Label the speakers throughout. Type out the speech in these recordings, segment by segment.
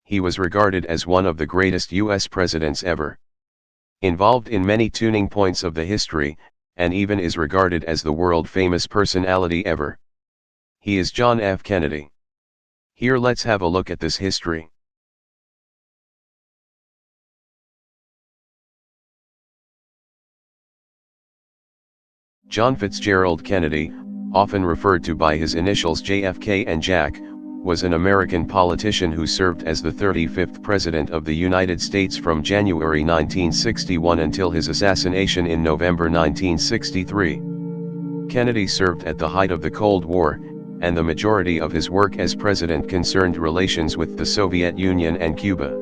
Speaker 1: he was regarded as one of the greatest U.S. presidents ever. Involved in many turning points of the history, and even is regarded as the world-famous personality ever. He is John F. Kennedy. Here let's have a look at this history. John Fitzgerald Kennedy, often referred to by his initials JFK and Jack, was an American politician who served as the 35th President of the United States from January 1961 until his assassination in November 1963. Kennedy served at the height of the Cold War, and the majority of his work as president concerned relations with the Soviet Union and Cuba.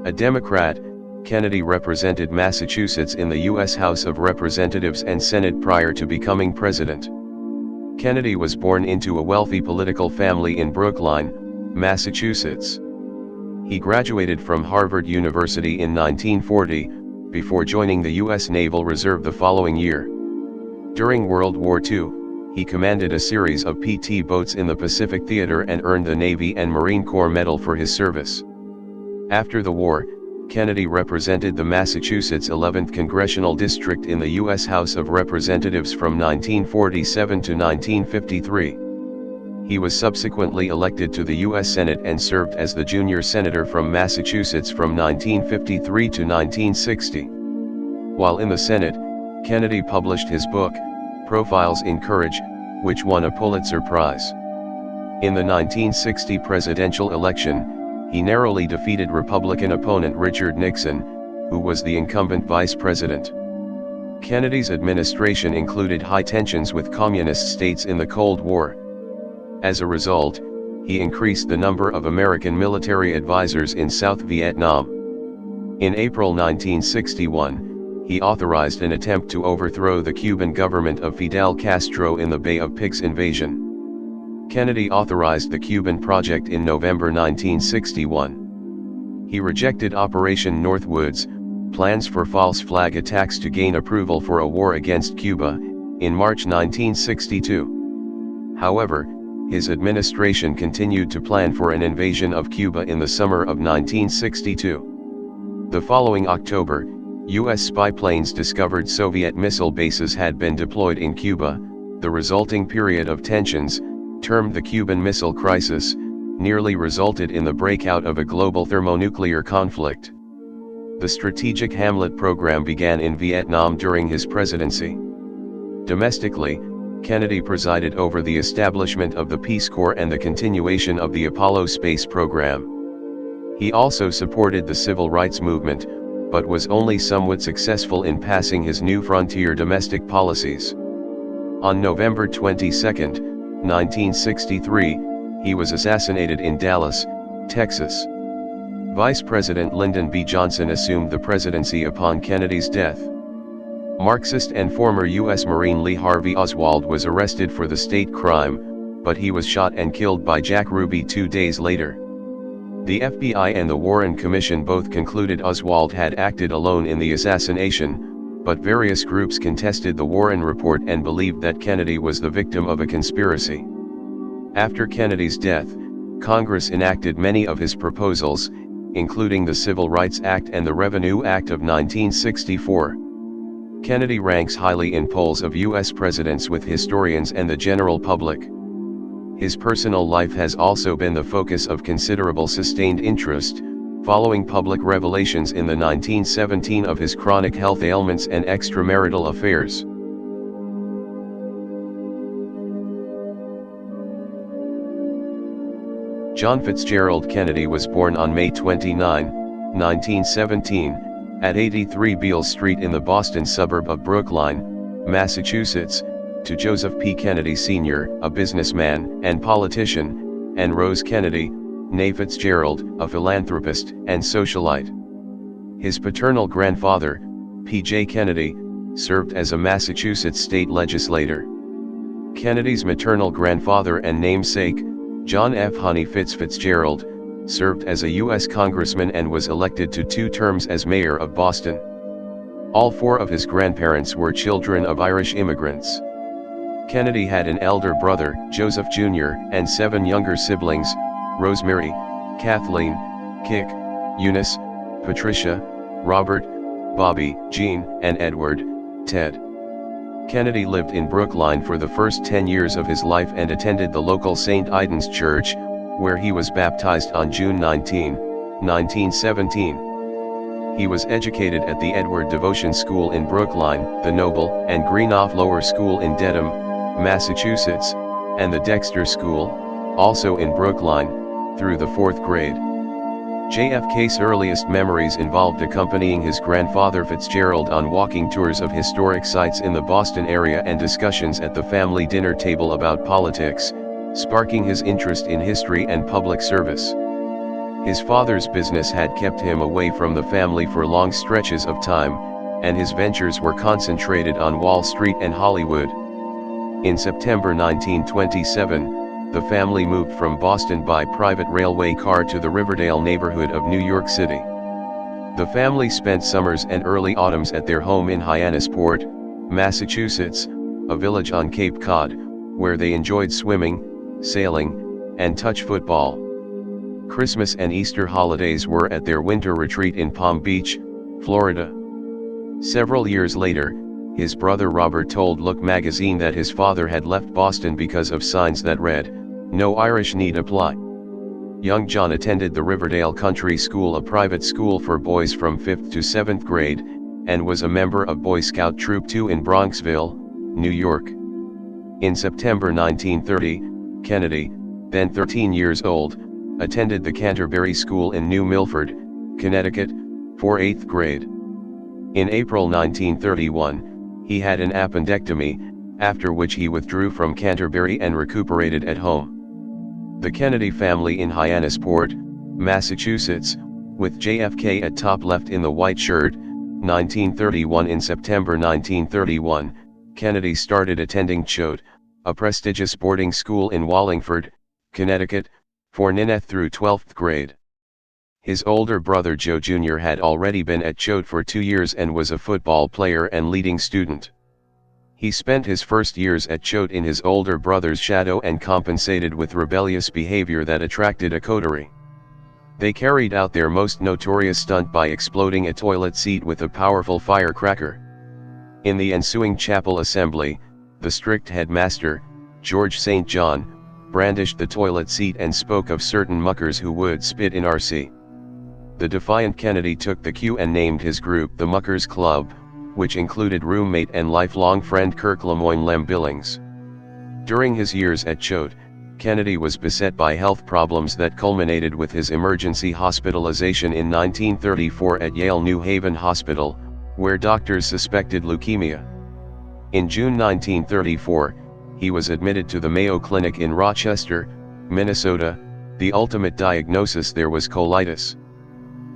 Speaker 1: A Democrat, Kennedy represented Massachusetts in the U.S. House of Representatives and Senate prior to becoming president. Kennedy was born into a wealthy political family in Brookline, Massachusetts. He graduated from Harvard University in 1940, before joining the U.S. Naval Reserve the following year. During World War II, he commanded a series of PT boats in the Pacific Theater and earned the Navy and Marine Corps Medal for his service. After the war, Kennedy represented the Massachusetts 11th Congressional District in the U.S. House of Representatives from 1947 to 1953. He was subsequently elected to the U.S. Senate and served as the junior senator from Massachusetts from 1953 to 1960. While in the Senate, Kennedy published his book, Profiles in Courage, which won a Pulitzer Prize. In the 1960 presidential election, he narrowly defeated Republican opponent Richard Nixon, who was the incumbent vice president. Kennedy's administration included high tensions with communist states in the Cold War. As a result, he increased the number of American military advisors in South Vietnam. In April 1961, he authorized an attempt to overthrow the Cuban government of Fidel Castro in the Bay of Pigs invasion. Kennedy authorized the Cuban Project in November 1961. He rejected Operation Northwoods, plans for false flag attacks to gain approval for a war against Cuba, in March 1962. However, his administration continued to plan for an invasion of Cuba in the summer of 1962. The following October, U.S. spy planes discovered Soviet missile bases had been deployed in Cuba. The resulting period of tensions, termed the Cuban Missile Crisis, nearly resulted in the breakout of a global thermonuclear conflict. The Strategic Hamlet program began in Vietnam during his presidency. Domestically, Kennedy presided over the establishment of the Peace Corps and the continuation of the Apollo space program. He also supported the civil rights movement, but was only somewhat successful in passing his new frontier domestic policies. On November 22, 1963, he was assassinated in Dallas, Texas. Vice President Lyndon B. Johnson assumed the presidency upon Kennedy's death. Marxist and former U.S. Marine Lee Harvey Oswald was arrested for the state crime, but he was shot and killed by Jack Ruby 2 days later. The FBI and the Warren Commission both concluded Oswald had acted alone in the assassination, but various groups contested the Warren report and believed that Kennedy was the victim of a conspiracy. After Kennedy's death, Congress enacted many of his proposals, including the Civil Rights Act and the Revenue Act of 1964. Kennedy ranks highly in polls of U.S. presidents with historians and the general public. His personal life has also been the focus of considerable sustained interest, following public revelations in the 1917 of his chronic health ailments and extramarital affairs. John Fitzgerald Kennedy was born on May 29, 1917, at 83 Beale Street in the Boston suburb of Brookline, Massachusetts, to Joseph P. Kennedy Sr., a businessman and politician, and Rose Kennedy, née Fitzgerald, a philanthropist and socialite. His paternal grandfather, P.J. Kennedy, served as a Massachusetts state legislator. Kennedy's maternal grandfather and namesake, John F. Honey Fitzgerald, served as a U.S. congressman and was elected to 2 terms as mayor of Boston. All 4 of his grandparents were children of Irish immigrants. Kennedy had an elder brother, Joseph Jr., and 7 younger siblings, Rosemary, Kathleen, Kik, Eunice, Patricia, Robert, Bobby, Jean, and Edward, Ted. Kennedy lived in Brookline for the first 10 years of his life and attended the local St. Aidan's Church, where he was baptized on June 19, 1917. He was educated at the Edward Devotion School in Brookline, the Noble and Greenough Lower School in Dedham, Massachusetts, and the Dexter School, also in Brookline, through the 4th grade. JFK's earliest memories involved accompanying his grandfather Fitzgerald on walking tours of historic sites in the Boston area and discussions at the family dinner table about politics, sparking his interest in history and public service. His father's business had kept him away from the family for long stretches of time, and his ventures were concentrated on Wall Street and Hollywood. In September 1927, the family moved from Boston by private railway car to the Riverdale neighborhood of New York City. The family spent summers and early autumns at their home in Hyannisport, Massachusetts, a village on Cape Cod, where they enjoyed swimming, sailing, and touch football. Christmas and Easter holidays were at their winter retreat in Palm Beach, Florida. Several years later, his brother Robert told Look magazine that his father had left Boston because of signs that read, "No Irish need apply." Young John attended the Riverdale Country School, a private school for boys from 5th to 7th grade, and was a member of Boy Scout Troop 2 in Bronxville, New York. In September 1930, Kennedy, then 13 years old, attended the Canterbury School in New Milford, Connecticut, for 8th grade. In April 1931, he had an appendectomy, after which he withdrew from Canterbury and recuperated at home. The Kennedy family in Hyannisport, Massachusetts, with JFK at top left in the white shirt, 1931. In September 1931, Kennedy started attending Choate, a prestigious boarding school in Wallingford, Connecticut, for 9th through 12th grade. His older brother Joe Jr. had already been at Choate for 2 years and was a football player and leading student. He spent his first years at Choate in his older brother's shadow and compensated with rebellious behavior that attracted a coterie. They carried out their most notorious stunt by exploding a toilet seat with a powerful firecracker. In the ensuing chapel assembly, the strict headmaster, George St. John, brandished the toilet seat and spoke of certain muckers who would spit in R.C. The defiant Kennedy took the cue and named his group the Muckers Club, which included roommate and lifelong friend Kirk Lemoyne Lem Billings. During his years at Choate, Kennedy was beset by health problems that culminated with his emergency hospitalization in 1934 at Yale New Haven Hospital, where doctors suspected leukemia. In June 1934, he was admitted to the Mayo Clinic in Rochester, Minnesota. The ultimate diagnosis there was colitis.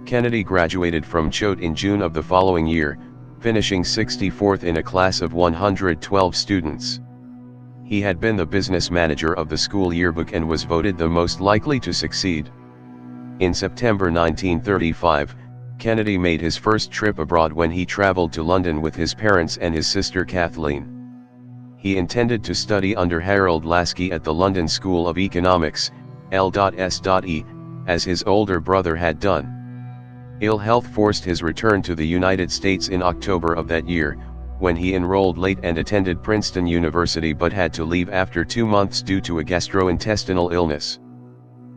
Speaker 1: Kennedy graduated from Choate in June of the following year, finishing 64th in a class of 112 students. He had been the business manager of the school yearbook and was voted the most likely to succeed. In September 1935, Kennedy made his first trip abroad when he traveled to London with his parents and his sister Kathleen. He intended to study under Harold Laski at the London School of Economics, L.S.E., as his older brother had done. Ill health forced his return to the United States in October of that year, when he enrolled late and attended Princeton University but had to leave after 2 months due to a gastrointestinal illness.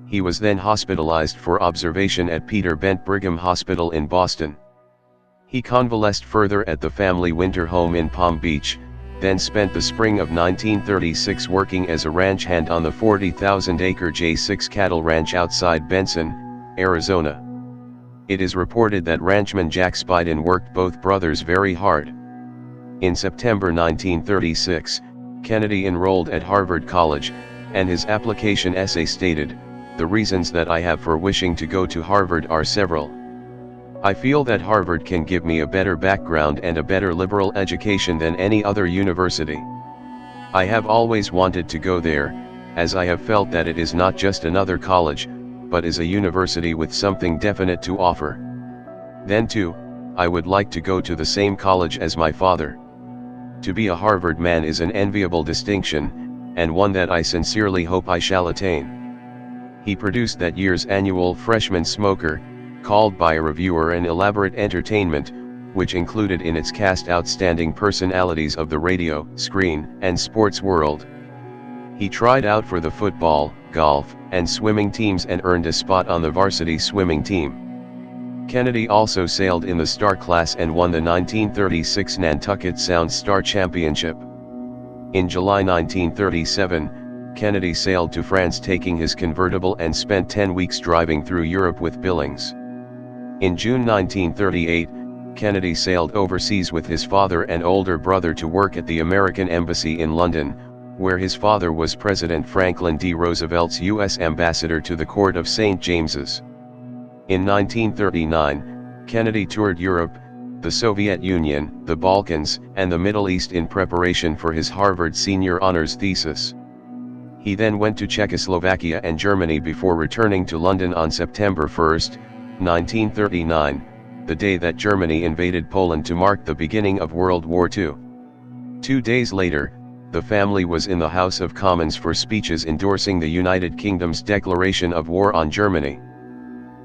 Speaker 1: He was then hospitalized for observation at Peter Bent Brigham Hospital in Boston. He convalesced further at the family winter home in Palm Beach, then spent the spring of 1936 working as a ranch hand on the 40,000-acre J6 cattle ranch outside Benson, Arizona. It is reported that ranchman Jack Spiden worked both brothers very hard. In September 1936, Kennedy enrolled at Harvard College, and his application essay stated, "The reasons that I have for wishing to go to Harvard are several. I feel that Harvard can give me a better background and a better liberal education than any other university. I have always wanted to go there, as I have felt that it is not just another college, but is a university with something definite to offer. Then too, I would like to go to the same college as my father. To be a Harvard man is an enviable distinction, and one that I sincerely hope I shall attain." He produced that year's annual Freshman Smoker, called by a reviewer an elaborate entertainment, which included in its cast outstanding personalities of the radio, screen, and sports world. He tried out for the football, golf, and swimming teams and earned a spot on the varsity swimming team. Kennedy also sailed in the Star class and won the 1936 Nantucket Sound Star Championship. In July 1937, Kennedy sailed to France taking his convertible and spent 10 weeks driving through Europe with Billings. In June 1938, Kennedy sailed overseas with his father and older brother to work at the American Embassy in London, where his father was President Franklin D. Roosevelt's U.S. ambassador to the Court of St. James's. In 1939, Kennedy toured Europe, the Soviet Union, the Balkans, and the Middle East in preparation for his Harvard senior honors thesis. He then went to Czechoslovakia and Germany before returning to London on September 1, 1939, the day that Germany invaded Poland to mark the beginning of World War II. 2 days later, the family was in the House of Commons for speeches endorsing the United Kingdom's declaration of war on Germany.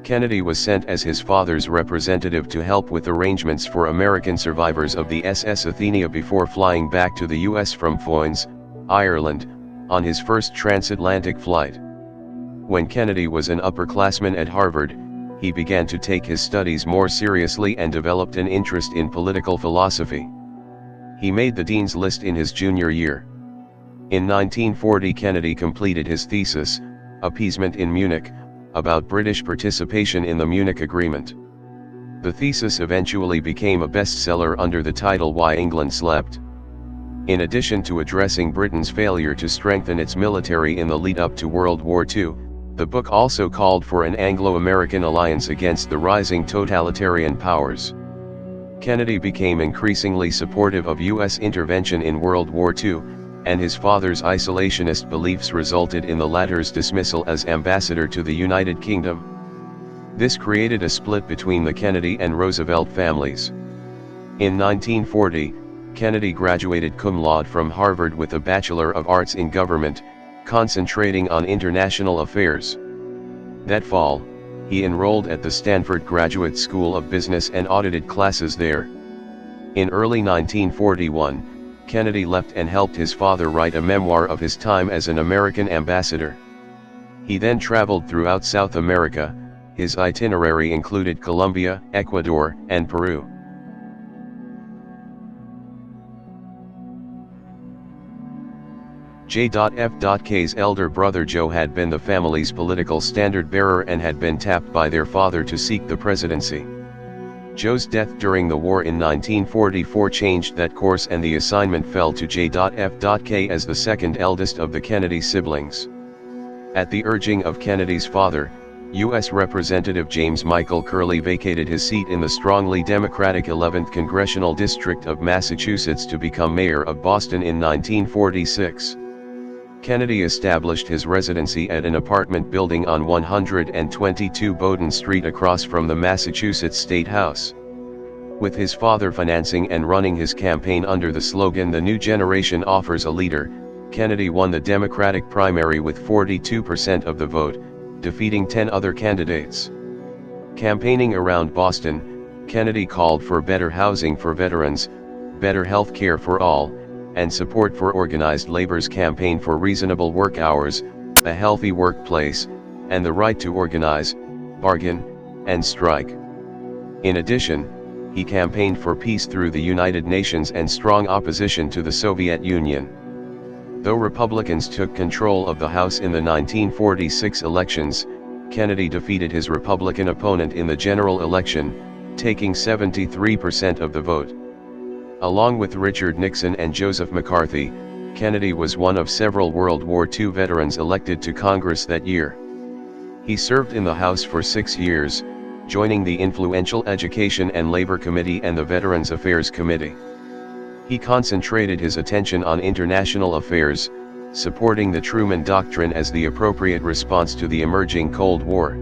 Speaker 1: Kennedy was sent as his father's representative to help with arrangements for American survivors of the SS Athenia before flying back to the US from Foynes, Ireland, on his first transatlantic flight. When Kennedy was an upperclassman at Harvard, he began to take his studies more seriously and developed an interest in political philosophy. He made the dean's list in his junior year. In 1940, Kennedy completed his thesis, Appeasement in Munich, about British participation in the Munich Agreement. The thesis eventually became a bestseller under the title Why England Slept. In addition to addressing Britain's failure to strengthen its military in the lead-up to World War II, the book also called for an Anglo-American alliance against the rising totalitarian powers. Kennedy became increasingly supportive of U.S. intervention in World War II, and his father's isolationist beliefs resulted in the latter's dismissal as ambassador to the United Kingdom. This created a split between the Kennedy and Roosevelt families. In 1940, Kennedy graduated cum laude from Harvard with a Bachelor of Arts in Government, concentrating on international affairs. That fall, he enrolled at the Stanford Graduate School of Business and audited classes there. In early 1941, Kennedy left and helped his father write a memoir of his time as an American ambassador. He then traveled throughout South America. His itinerary included Colombia, Ecuador, and Peru. JFK's elder brother Joe had been the family's political standard-bearer and had been tapped by their father to seek the presidency. Joe's death during the war in 1944 changed that course, and the assignment fell to JFK as the second eldest of the Kennedy siblings. At the urging of Kennedy's father, U.S. Representative James Michael Curley vacated his seat in the strongly Democratic 11th Congressional District of Massachusetts to become mayor of Boston in 1946. Kennedy established his residency at an apartment building on 122 Bowdoin Street across from the Massachusetts State House. With his father financing and running his campaign under the slogan "The New Generation Offers a Leader," Kennedy won the Democratic primary with 42% of the vote, defeating 10 other candidates. Campaigning around Boston, Kennedy called for better housing for veterans, better health care for all, and support for organized labor's campaign for reasonable work hours, a healthy workplace, and the right to organize, bargain, and strike. In addition, he campaigned for peace through the United Nations and strong opposition to the Soviet Union. Though Republicans took control of the House in the 1946 elections, Kennedy defeated his Republican opponent in the general election, taking 73% of the vote. Along with Richard Nixon and Joseph McCarthy, Kennedy was one of several World War II veterans elected to Congress that year. He served in the House for 6 years, joining the influential Education and Labor Committee and the Veterans Affairs Committee. He concentrated his attention on international affairs, supporting the Truman Doctrine as the appropriate response to the emerging Cold War.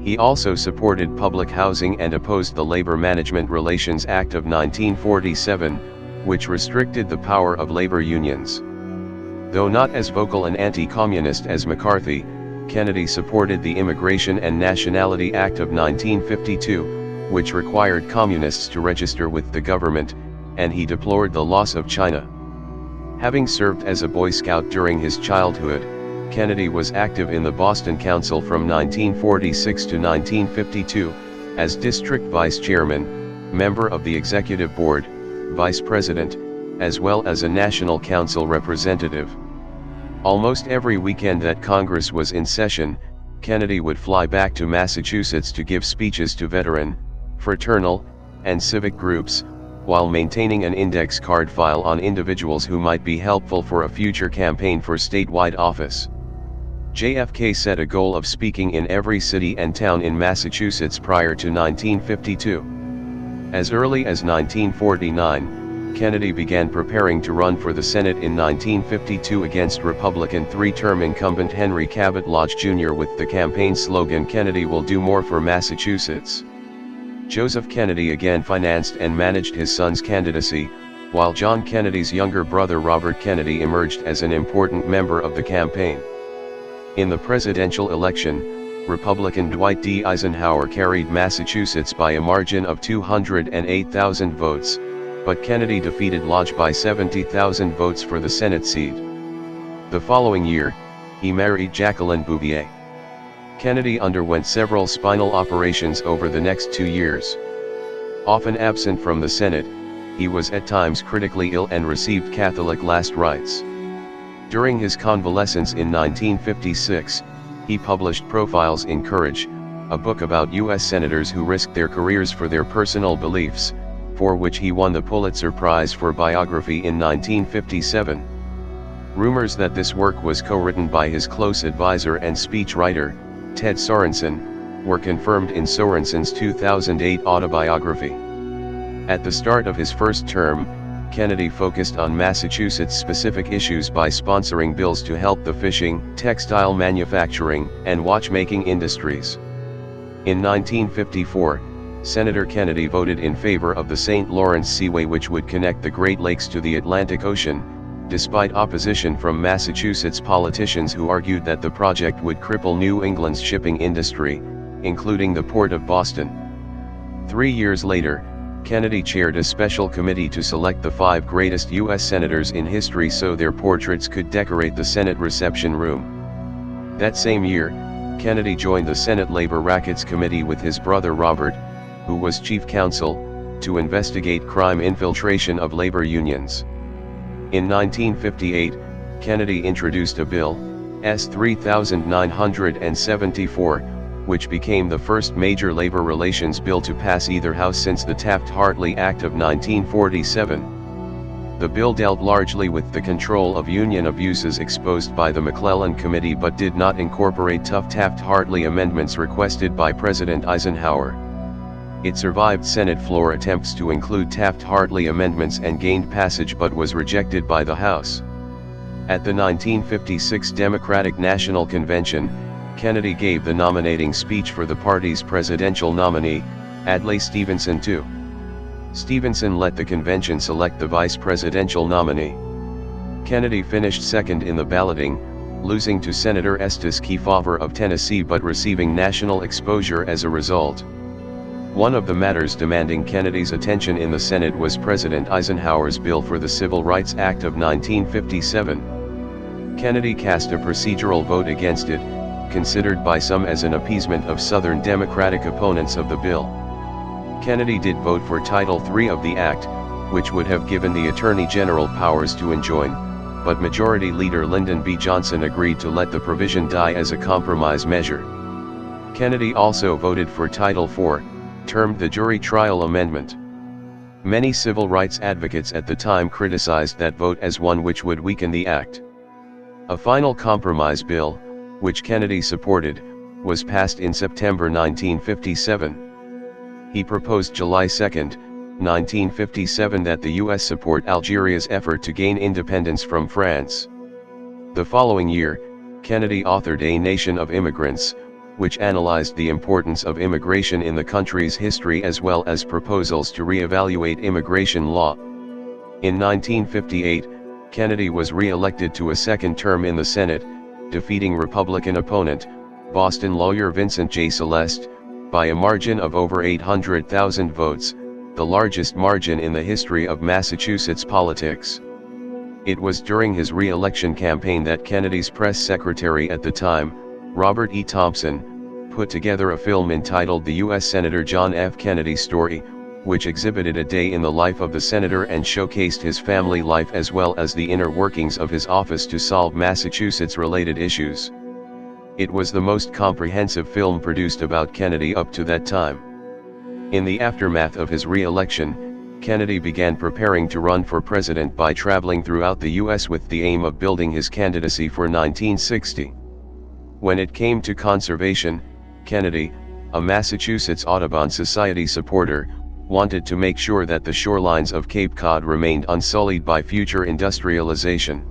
Speaker 1: He also supported public housing and opposed the Labor Management Relations Act of 1947, which restricted the power of labor unions. Though not as vocal an anti-communist as McCarthy, Kennedy supported the Immigration and Nationality Act of 1952, which required communists to register with the government, and he deplored the loss of China. Having served as a Boy Scout during his childhood, Kennedy was active in the Boston Council from 1946 to 1952, as district vice chairman, member of the executive board, vice president, as well as a national council representative. Almost every weekend that Congress was in session, Kennedy would fly back to Massachusetts to give speeches to veteran, fraternal, and civic groups, while maintaining an index card file on individuals who might be helpful for a future campaign for statewide office. JFK set a goal of speaking in every city and town in Massachusetts prior to 1952. As early as 1949, Kennedy began preparing to run for the Senate in 1952 against Republican three-term incumbent Henry Cabot Lodge Jr. with the campaign slogan "Kennedy will do more for Massachusetts." Joseph Kennedy again financed and managed his son's candidacy, while John Kennedy's younger brother Robert Kennedy emerged as an important member of the campaign. In the presidential election, Republican Dwight D. Eisenhower carried Massachusetts by a margin of 208,000 votes, but Kennedy defeated Lodge by 70,000 votes for the Senate seat. The following year, he married Jacqueline Bouvier. Kennedy underwent several spinal operations over the next 2 years. Often absent from the Senate, he was at times critically ill and received Catholic last rites. During his convalescence in 1956, he published Profiles in Courage, a book about U.S. senators who risked their careers for their personal beliefs, for which he won the Pulitzer Prize for Biography in 1957. Rumors that this work was co-written by his close advisor and speechwriter, Ted Sorensen, were confirmed in Sorensen's 2008 autobiography. At the start of his first term, Kennedy focused on Massachusetts-specific issues by sponsoring bills to help the fishing, textile manufacturing, and watchmaking industries. In 1954, Senator Kennedy voted in favor of the St. Lawrence Seaway, which would connect the Great Lakes to the Atlantic Ocean, despite opposition from Massachusetts politicians who argued that the project would cripple New England's shipping industry, including the Port of Boston. 3 years later, Kennedy chaired a special committee to select the 5 greatest U.S. senators in history so their portraits could decorate the Senate reception room. That same year, Kennedy joined the Senate Labor Rackets Committee with his brother Robert, who was chief counsel, to investigate crime infiltration of labor unions. In 1958, Kennedy introduced a bill, S. 3974, which became the first major labor relations bill to pass either house since the Taft-Hartley Act of 1947. The bill dealt largely with the control of union abuses exposed by the McClellan Committee but did not incorporate tough Taft-Hartley amendments requested by President Eisenhower. It survived Senate floor attempts to include Taft-Hartley amendments and gained passage but was rejected by the House. At the 1956 Democratic National Convention, Kennedy gave the nominating speech for the party's presidential nominee, Adlai Stevenson II. Stevenson let the convention select the vice presidential nominee. Kennedy finished second in the balloting, losing to Senator Estes Kefauver of Tennessee but receiving national exposure as a result. One of the matters demanding Kennedy's attention in the Senate was President Eisenhower's bill for the Civil Rights Act of 1957. Kennedy cast a procedural vote against it, considered by some as an appeasement of Southern Democratic opponents of the bill. Kennedy did vote for Title III of the Act, which would have given the Attorney General powers to enjoin, but Majority Leader Lyndon B. Johnson agreed to let the provision die as a compromise measure. Kennedy also voted for Title IV, termed the Jury Trial Amendment. Many civil rights advocates at the time criticized that vote as one which would weaken the act. A final compromise bill, which Kennedy supported, was passed in September 1957. He proposed July 2, 1957 that the U.S. support Algeria's effort to gain independence from France. The following year, Kennedy authored A Nation of Immigrants, which analyzed the importance of immigration in the country's history as well as proposals to re-evaluate immigration law. In 1958, Kennedy was re-elected to a second term in the Senate, defeating Republican opponent, Boston lawyer Vincent J. Celeste, by a margin of over 800,000 votes, the largest margin in the history of Massachusetts politics. It was during his re-election campaign that Kennedy's press secretary at the time, Robert E. Thompson, put together a film entitled The U.S. Senator John F. Kennedy Story, which exhibited a day in the life of the senator and showcased his family life as well as the inner workings of his office to solve Massachusetts-related issues. It was the most comprehensive film produced about Kennedy up to that time. In the aftermath of his re-election, Kennedy began preparing to run for president by traveling throughout the U.S. with the aim of building his candidacy for 1960. When it came to conservation, Kennedy, a Massachusetts Audubon Society supporter, wanted to make sure that the shorelines of Cape Cod remained unsullied by future industrialization.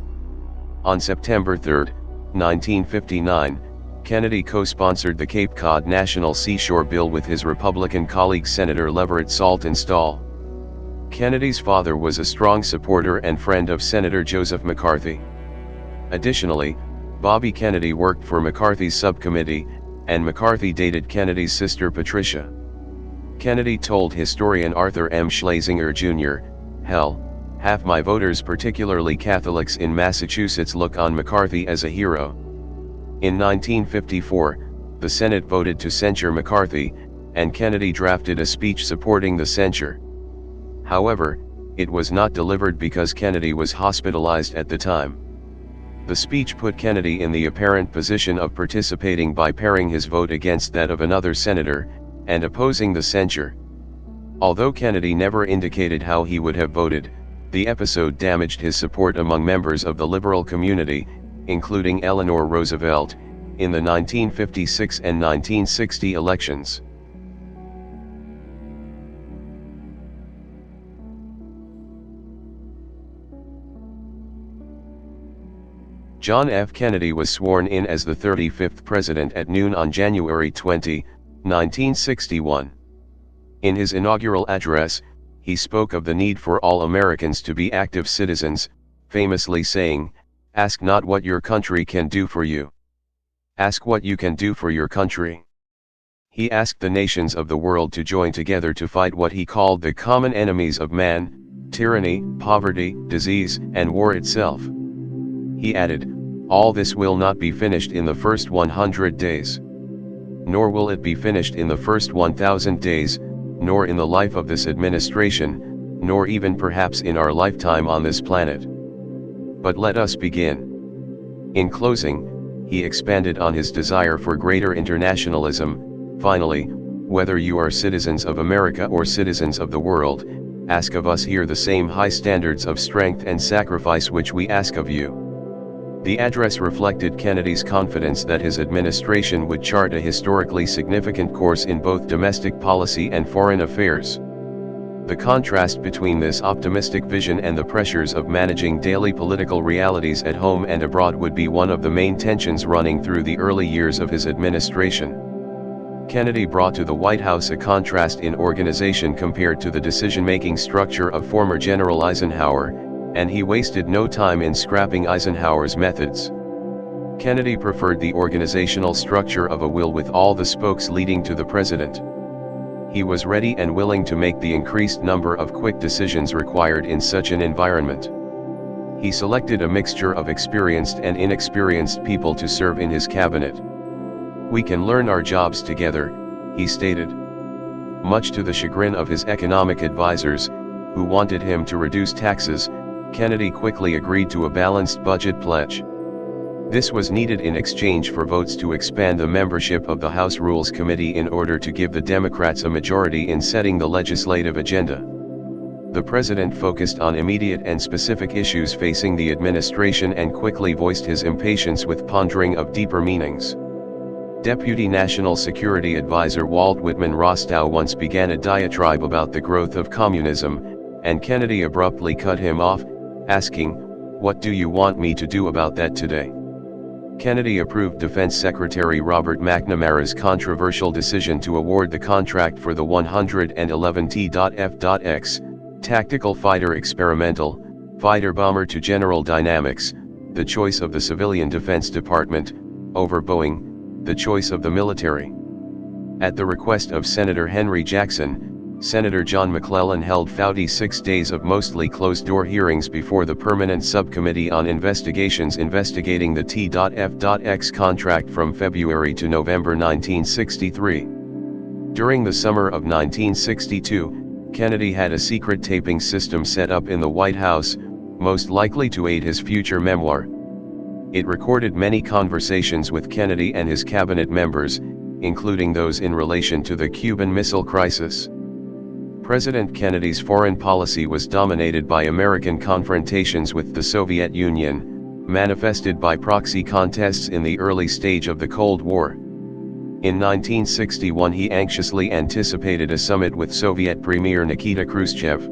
Speaker 1: On September 3, 1959, Kennedy co-sponsored the Cape Cod National Seashore Bill with his Republican colleague Senator Leverett Saltonstall. Kennedy's father was a strong supporter and friend of Senator Joseph McCarthy. Additionally, Bobby Kennedy worked for McCarthy's subcommittee, and McCarthy dated Kennedy's sister Patricia. Kennedy told historian Arthur M. Schlesinger Jr., "Hell, half my voters, particularly Catholics in Massachusetts, look on McCarthy as a hero." In 1954, the Senate voted to censure McCarthy, and Kennedy drafted a speech supporting the censure. However, it was not delivered because Kennedy was hospitalized at the time. The speech put Kennedy in the apparent position of participating by pairing his vote against that of another senator, and opposing the censure. Although Kennedy never indicated how he would have voted, the episode damaged his support among members of the liberal community, including Eleanor Roosevelt, in the 1956 and 1960 elections. John F. Kennedy was sworn in as the 35th president at noon on January 20, 1961. In his inaugural address, he spoke of the need for all Americans to be active citizens, famously saying, "Ask not what your country can do for you. Ask what you can do for your country." He asked the nations of the world to join together to fight what he called the common enemies of man: tyranny, poverty, disease, and war itself. He added, "All this will not be finished in the first 100 days. Nor will it be finished in the first 1,000 days, nor in the life of this administration, nor even perhaps in our lifetime on this planet. But let us begin." In closing, he expanded on his desire for greater internationalism. "Finally, whether you are citizens of America or citizens of the world, ask of us here the same high standards of strength and sacrifice which we ask of you." The address reflected Kennedy's confidence that his administration would chart a historically significant course in both domestic policy and foreign affairs. The contrast between this optimistic vision and the pressures of managing daily political realities at home and abroad would be one of the main tensions running through the early years of his administration. Kennedy brought to the White House a contrast in organization compared to the decision-making structure of former General Eisenhower, and he wasted no time in scrapping Eisenhower's methods. Kennedy preferred the organizational structure of a wheel with all the spokes leading to the president. He was ready and willing to make the increased number of quick decisions required in such an environment. He selected a mixture of experienced and inexperienced people to serve in his cabinet. "We can learn our jobs together," he stated. Much to the chagrin of his economic advisors, who wanted him to reduce taxes, Kennedy quickly agreed to a balanced budget pledge. This was needed in exchange for votes to expand the membership of the House Rules Committee in order to give the Democrats a majority in setting the legislative agenda. The president focused on immediate and specific issues facing the administration and quickly voiced his impatience with pondering of deeper meanings. Deputy National Security Advisor Walt Whitman Rostow once began a diatribe about the growth of communism, and Kennedy abruptly cut him off, asking, "What do you want me to do about that today?" Kennedy approved Defense Secretary Robert McNamara's controversial decision to award the contract for the 111 T.F.X. tactical fighter experimental fighter bomber to General Dynamics, the choice of the Civilian Defense Department, over Boeing, the choice of the military. At the request of Senator Henry Jackson, Senator John McClellan held 6 days of mostly closed-door hearings before the Permanent Subcommittee on Investigations investigating the T.F.X contract from February to November 1963. During the summer of 1962, Kennedy had a secret taping system set up in the White House, most likely to aid his future memoir. It recorded many conversations with Kennedy and his cabinet members, including those in relation to the Cuban Missile Crisis. President Kennedy's foreign policy was dominated by American confrontations with the Soviet Union, manifested by proxy contests in the early stage of the Cold War. In 1961 he anxiously anticipated a summit with Soviet Premier Nikita Khrushchev.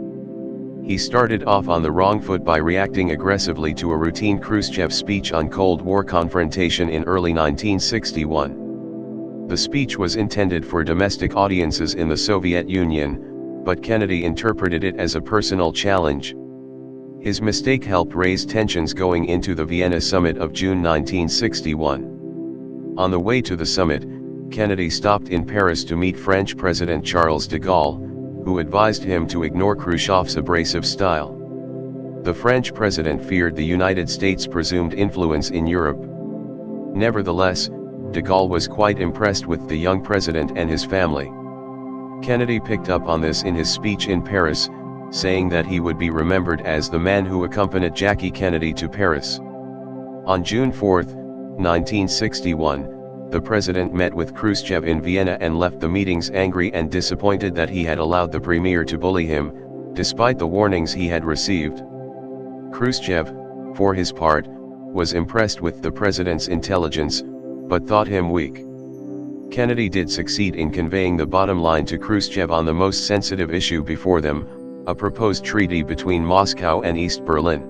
Speaker 1: He started off on the wrong foot by reacting aggressively to a routine Khrushchev speech on Cold War confrontation in early 1961. The speech was intended for domestic audiences in the Soviet Union, but Kennedy interpreted it as a personal challenge. His mistake helped raise tensions going into the Vienna summit of June 1961. On the way to the summit, Kennedy stopped in Paris to meet French President Charles de Gaulle, who advised him to ignore Khrushchev's abrasive style. The French president feared the United States' presumed influence in Europe. Nevertheless, de Gaulle was quite impressed with the young president and his family. Kennedy picked up on this in his speech in Paris, saying that he would be remembered as the man who accompanied Jackie Kennedy to Paris. On June 4, 1961, the president met with Khrushchev in Vienna and left the meetings angry and disappointed that he had allowed the premier to bully him, despite the warnings he had received. Khrushchev, for his part, was impressed with the president's intelligence, but thought him weak. Kennedy did succeed in conveying the bottom line to Khrushchev on the most sensitive issue before them, a proposed treaty between Moscow and East Berlin.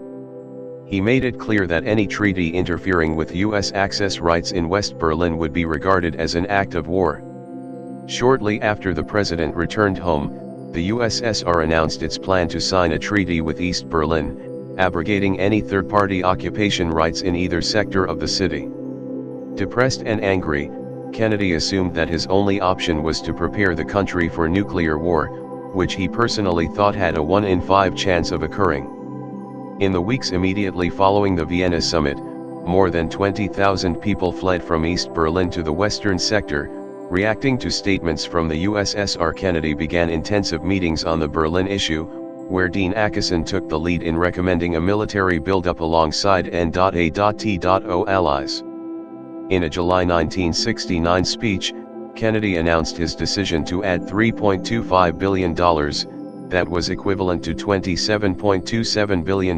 Speaker 1: He made it clear that any treaty interfering with U.S. access rights in West Berlin would be regarded as an act of war. Shortly after the president returned home, the USSR announced its plan to sign a treaty with East Berlin, abrogating any third-party occupation rights in either sector of the city. Depressed and angry, Kennedy assumed that his only option was to prepare the country for nuclear war, which he personally thought had a 1 in 5 chance of occurring. In the weeks immediately following the Vienna summit, more than 20,000 people fled from East Berlin to the western sector. Reacting to statements from the USSR, Kennedy began intensive meetings on the Berlin issue, where Dean Acheson took the lead in recommending a military buildup alongside N.A.T.O. allies. In a July 1969 speech, Kennedy announced his decision to add $3.25 billion, that was equivalent to $27.27 billion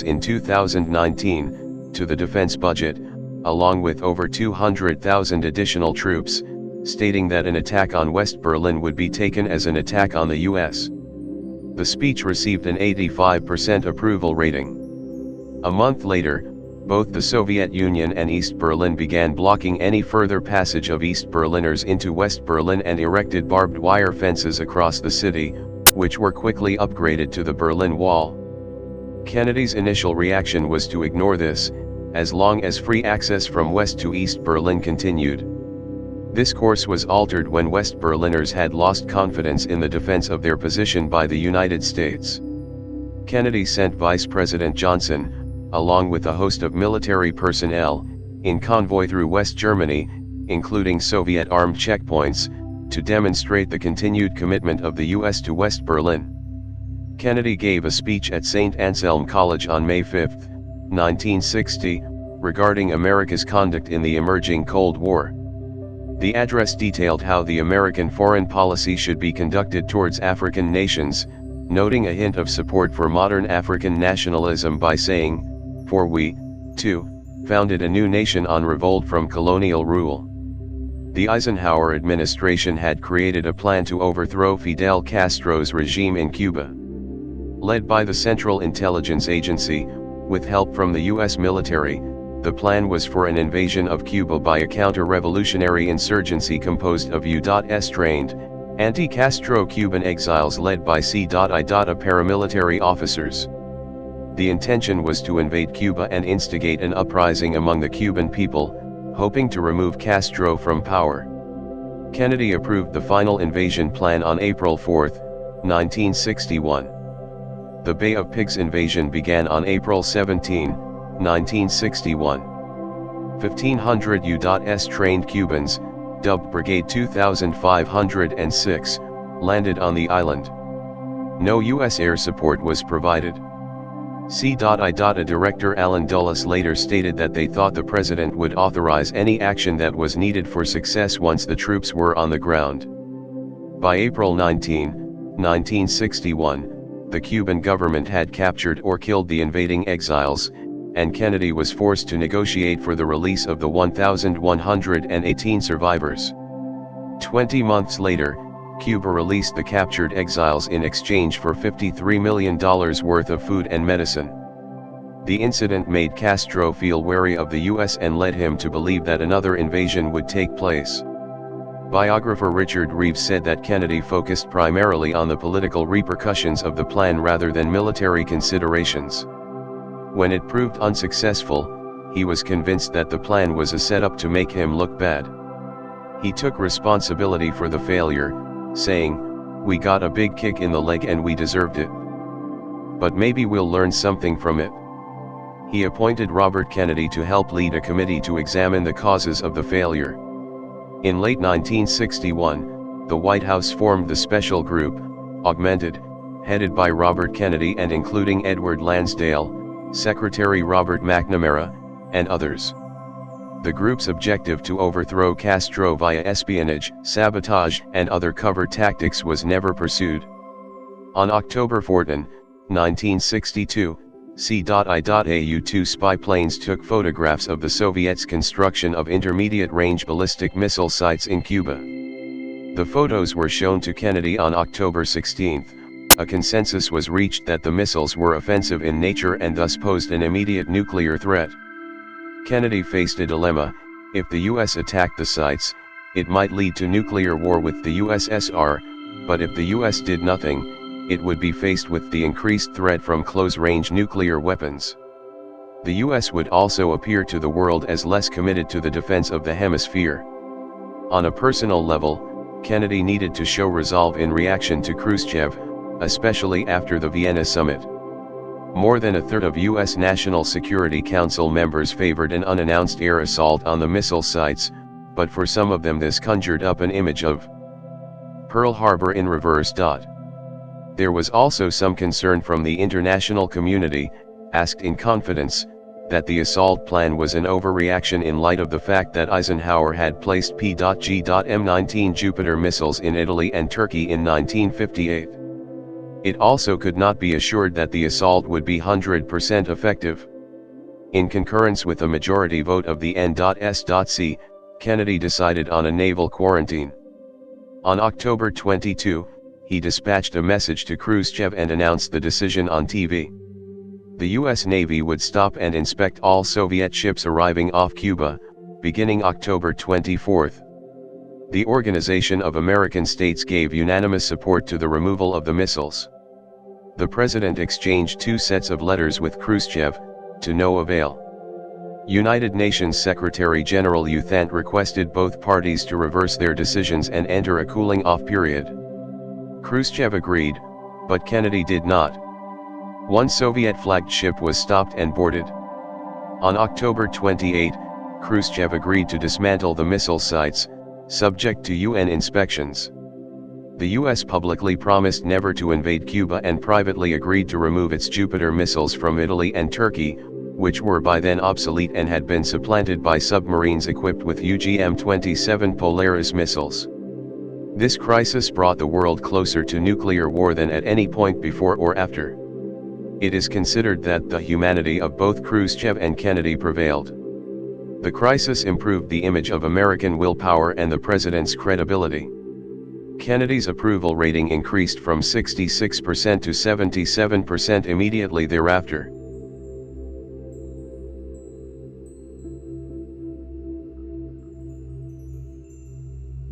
Speaker 1: in 2019, to the defense budget, along with over 200,000 additional troops, stating that an attack on West Berlin would be taken as an attack on the U.S. The speech received an 85% approval rating. A month later, both the Soviet Union and East Berlin began blocking any further passage of East Berliners into West Berlin and erected barbed wire fences across the city, which were quickly upgraded to the Berlin Wall. Kennedy's initial reaction was to ignore this, as long as free access from West to East Berlin continued. This course was altered when West Berliners had lost confidence in the defense of their position by the United States. Kennedy sent Vice President Johnson, along with a host of military personnel, in convoy through West Germany, including Soviet armed checkpoints, to demonstrate the continued commitment of the U.S. to West Berlin. Kennedy gave a speech at St. Anselm College on May 5, 1960, regarding America's conduct in the emerging Cold War. The address detailed how the American foreign policy should be conducted towards African nations, noting a hint of support for modern African nationalism by saying, "For we, too, founded a new nation on revolt from colonial rule." The Eisenhower administration had created a plan to overthrow Fidel Castro's regime in Cuba. Led by the Central Intelligence Agency, with help from the U.S. military, the plan was for an invasion of Cuba by a counter-revolutionary insurgency composed of U.S. trained, anti-Castro Cuban exiles led by C.I. paramilitary officers. The intention was to invade Cuba and instigate an uprising among the Cuban people, hoping to remove Castro from power. Kennedy approved the final invasion plan on April 4, 1961. The Bay of Pigs invasion began on April 17, 1961. 1,500 U.S. trained Cubans, dubbed Brigade 2506, landed on the island. No U.S. air support was provided. C.I. Director Alan Dulles later stated that they thought the president would authorize any action that was needed for success once the troops were on the ground. By April 19, 1961, the Cuban government had captured or killed the invading exiles, and Kennedy was forced to negotiate for the release of the 1,118 survivors. 20 months later, Cuba released the captured exiles in exchange for $53 million worth of food and medicine. The incident made Castro feel wary of the U.S. and led him to believe that another invasion would take place. Biographer Richard Reeves said that Kennedy focused primarily on the political repercussions of the plan rather than military considerations. When it proved unsuccessful, he was convinced that the plan was a setup to make him look bad. He took responsibility for the failure, saying, "We got a big kick in the leg and we deserved it. But maybe we'll learn something from it." He appointed Robert Kennedy to help lead a committee to examine the causes of the failure. In late 1961, the White House formed the Special Group, Augmented, headed by Robert Kennedy and including Edward Lansdale, Secretary Robert McNamara, and others. The group's objective to overthrow Castro via espionage, sabotage, and other covert tactics was never pursued. On October 14, 1962, C.I.AU-2 spy planes took photographs of the Soviets' construction of intermediate-range ballistic missile sites in Cuba. The photos were shown to Kennedy on October 16. A consensus was reached that the missiles were offensive in nature and thus posed an immediate nuclear threat. Kennedy faced a dilemma: if the U.S. attacked the sites, it might lead to nuclear war with the USSR, but if the U.S. did nothing, it would be faced with the increased threat from close-range nuclear weapons. The U.S. would also appear to the world as less committed to the defense of the hemisphere. On a personal level, Kennedy needed to show resolve in reaction to Khrushchev, especially after the Vienna summit. More than a third of U.S. National Security Council members favored an unannounced air assault on the missile sites, but for some of them this conjured up an image of Pearl Harbor in reverse. There was also some concern from the international community, asked in confidence, that the assault plan was an overreaction in light of the fact that Eisenhower had placed P.G.M-19 Jupiter missiles in Italy and Turkey in 1958. It also could not be assured that the assault would be 100% effective. In concurrence with a majority vote of the N.S.C., Kennedy decided on a naval quarantine. On October 22, he dispatched a message to Khrushchev and announced the decision on TV. The U.S. Navy would stop and inspect all Soviet ships arriving off Cuba, beginning October 24. The Organization of American States gave unanimous support to the removal of the missiles. The president exchanged 2 sets of letters with Khrushchev, to no avail. United Nations Secretary-General U Thant requested both parties to reverse their decisions and enter a cooling-off period. Khrushchev agreed, but Kennedy did not. One Soviet-flagged ship was stopped and boarded. On October 28, Khrushchev agreed to dismantle the missile sites, subject to UN inspections. The U.S. publicly promised never to invade Cuba and privately agreed to remove its Jupiter missiles from Italy and Turkey, which were by then obsolete and had been supplanted by submarines equipped with UGM-27 Polaris missiles. This crisis brought the world closer to nuclear war than at any point before or after. It is considered that the humanity of both Khrushchev and Kennedy prevailed. The crisis improved the image of American willpower and the president's credibility. Kennedy's approval rating increased from 66% to 77% immediately thereafter.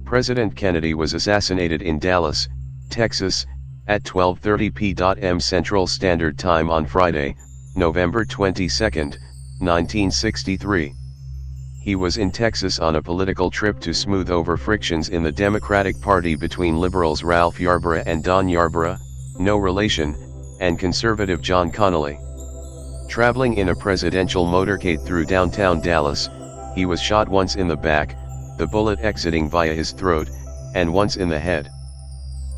Speaker 1: President Kennedy was assassinated in Dallas, Texas, at 12:30 p.m. Central Standard Time on Friday, November 22, 1963. He was in Texas on a political trip to smooth over frictions in the Democratic Party between liberals Ralph Yarborough and Don Yarborough, no relation, and conservative John Connally. Traveling in a presidential motorcade through downtown Dallas, he was shot once in the back, the bullet exiting via his throat, and once in the head.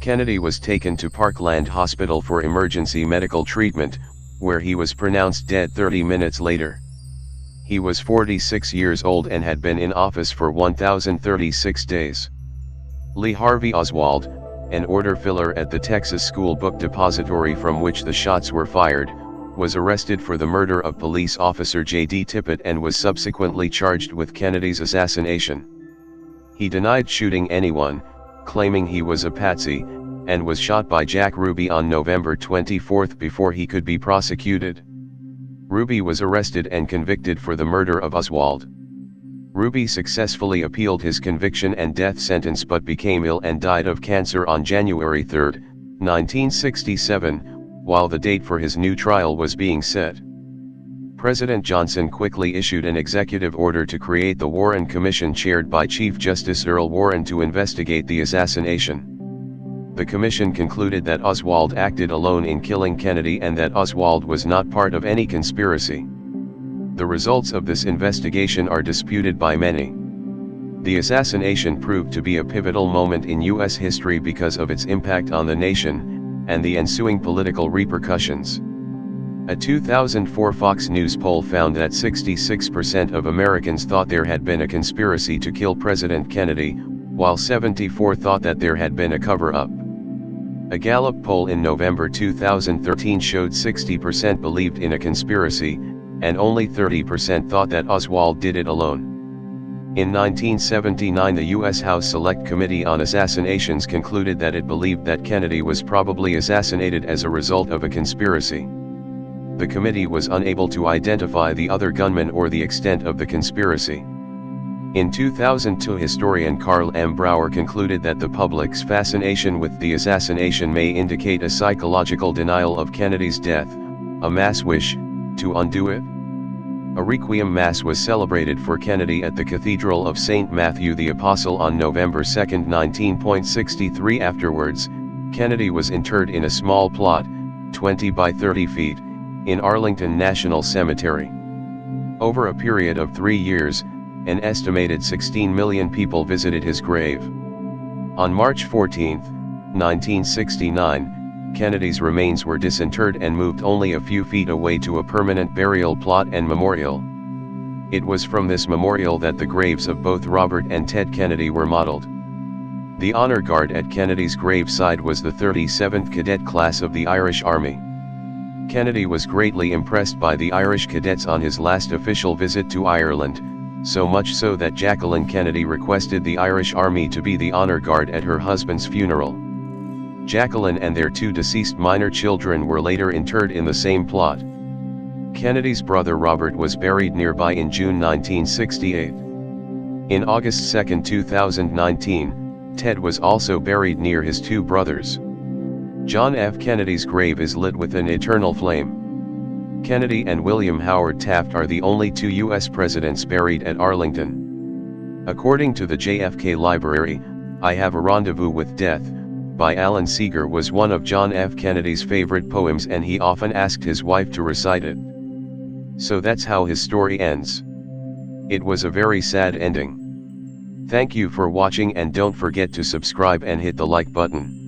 Speaker 1: Kennedy was taken to Parkland Hospital for emergency medical treatment, where he was pronounced dead 30 minutes later. He was 46 years old and had been in office for 1,036 days. Lee Harvey Oswald, an order filler at the Texas School Book Depository from which the shots were fired, was arrested for the murder of police officer J.D. Tippit and was subsequently charged with Kennedy's assassination. He denied shooting anyone, claiming he was a patsy, and was shot by Jack Ruby on November 24 before he could be prosecuted. Ruby was arrested and convicted for the murder of Oswald. Ruby successfully appealed his conviction and death sentence but became ill and died of cancer on January 3, 1967, while the date for his new trial was being set. President Johnson quickly issued an executive order to create the Warren Commission chaired by Chief Justice Earl Warren to investigate the assassination. The commission concluded that Oswald acted alone in killing Kennedy and that Oswald was not part of any conspiracy. The results of this investigation are disputed by many. The assassination proved to be a pivotal moment in U.S. history because of its impact on the nation, and the ensuing political repercussions. A 2004 Fox News poll found that 66% of Americans thought there had been a conspiracy to kill President Kennedy, while 74% thought that there had been a cover-up. A Gallup poll in November 2013 showed 60% believed in a conspiracy, and only 30% thought that Oswald did it alone. In 1979, the U.S. House Select Committee on Assassinations concluded that it believed that Kennedy was probably assassinated as a result of a conspiracy. The committee was unable to identify the other gunman or the extent of the conspiracy. In 2002, historian Carl M. Brower concluded that the public's fascination with the assassination may indicate a psychological denial of Kennedy's death, a mass wish to undo it. A Requiem Mass was celebrated for Kennedy at the Cathedral of St. Matthew the Apostle on November 2, 1963. Afterwards, Kennedy was interred in a small plot, 20 by 30 feet, in Arlington National Cemetery. Over a period of 3 years, an estimated 16 million people visited his grave. On March 14, 1969, Kennedy's remains were disinterred and moved only a few feet away to a permanent burial plot and memorial. It was from this memorial that the graves of both Robert and Ted Kennedy were modeled. The honor guard at Kennedy's graveside was the 37th Cadet Class of the Irish Army. Kennedy was greatly impressed by the Irish cadets on his last official visit to Ireland, so much so that Jacqueline Kennedy requested the Irish Army to be the honor guard at her husband's funeral. Jacqueline and their 2 deceased minor children were later interred in the same plot. Kennedy's brother Robert was buried nearby in June 1968. In August 2, 2019, Ted was also buried near his 2 brothers. John F. Kennedy's grave is lit with an eternal flame. Kennedy and William Howard Taft are the only 2 U.S. presidents buried at Arlington. According to the JFK Library, I Have a Rendezvous with Death, by Alan Seeger was one of John F. Kennedy's favorite poems, and he often asked his wife to recite it. So that's how his story ends. It was a very sad ending. Thank you for watching, and don't forget to subscribe and hit the like button.